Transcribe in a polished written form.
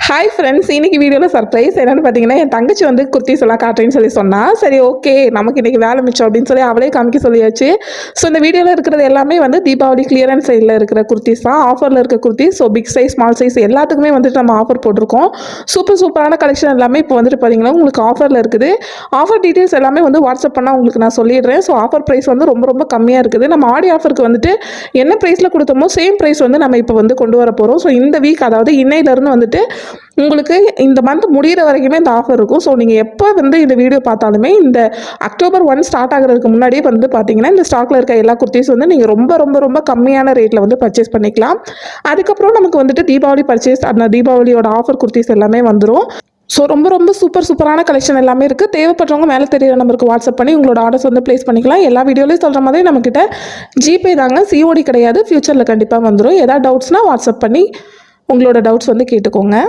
Hi friends, இன்னைக்கு வீடியோவில் surprise என்னென்னு பார்த்தீங்கன்னா, என் தங்கச்சி வந்து குர்த்திஸ் எல்லாம் காட்டுறேன்னு சொன்னா. சரி, ஓகே, நமக்கு இன்றைக்கி வேலை மிச்சம் அப்படின்னு சொல்லி அவளே காமிக்க சொல்லியாச்சு. ஸோ இந்த வீடியோவில் இருக்கிறது எல்லாமே வந்து தீபாவளி கிளியரன்ஸ் சைடில் இருக்கிற குர்த்திஸ் தான், ஆஃபரில் இருக்க kurtis. So big size, small size எல்லாத்துக்குமே வந்துட்டு நம்ம ஆஃபர் போட்டிருக்கோம். சூப்பரான கலெக்ஷன் எல்லாமே இப்போ வந்துட்டு பார்த்தீங்கன்னா உங்களுக்கு ஆஃபரில் இருக்குது. ஆஃபர் டீட்டெயில்ஸ் எல்லாமே வந்து வாட்ஸ்அப் பண்ணால் உங்களுக்கு நான் சொல்லிடுறேன். ஸோ ஆஃபர் ப்ரைஸ் வந்து ரொம்ப கம்மியாக இருக்குது. நம்ம ஆடி ஆஃபருக்கு வந்துட்டு என்ன ப்ரைஸில் கொடுத்தோமோ சேம் ப்ரைஸ் வந்து நம்ம இப்போ வந்து கொண்டு வர போகிறோம். ஸோ இந்த வீக், அதாவது இன்னையிலேருந்து வந்துட்டு உங்களுக்கு இந்த மந்த் முடிகிற வரைக்குமே இந்த ஆஃபர் இருக்கும். ஸோ நீங்கள் எப்போ வந்து இந்த வீடியோ பார்த்தாலுமே இந்த அக்டோபர் 1 ஸ்டார்ட் ஆகிறதுக்கு முன்னாடியே வந்து பார்த்தீங்கன்னா இந்த ஸ்டாக்கில் இருக்க எல்லா குர்த்திஸ் வந்து நீங்கள் ரொம்ப கம்மியான ரேட்டில் வந்து பர்ச்சேஸ் பண்ணிக்கலாம். அதுக்கப்புறம் நமக்கு வந்துட்டு தீபாவளி பர்ச்சேஸ், அந்த தீபாவளியோட ஆஃபர் குர்த்திஸ் எல்லாமே வந்துடும். ஸோ ரொம்ப சூப்பரான கலெக்ஷன் எல்லாமே இருக்குது. தேவைப்படுறவங்க மேலே தெரியிற நம்பருக்கு வாட்ஸ்அப் பண்ணி உங்களோட ஆர்டர்ஸ் வந்து ப்ளேஸ் பண்ணிக்கலாம். எல்லா வீடியோலையும் சொல்கிற மாதிரி நம்மக்கிட்ட ஜிபே தாங்க, சிஓடி கிடையாது. ஃபியூச்சரில் கண்டிப்பாக வந்துடும். ஏதாவது டவுட்ஸ்னால் வாட்ஸ்அப் பண்ணி உங்களோட டவுட்ஸ் வந்து கேட்டுக்கோங்க.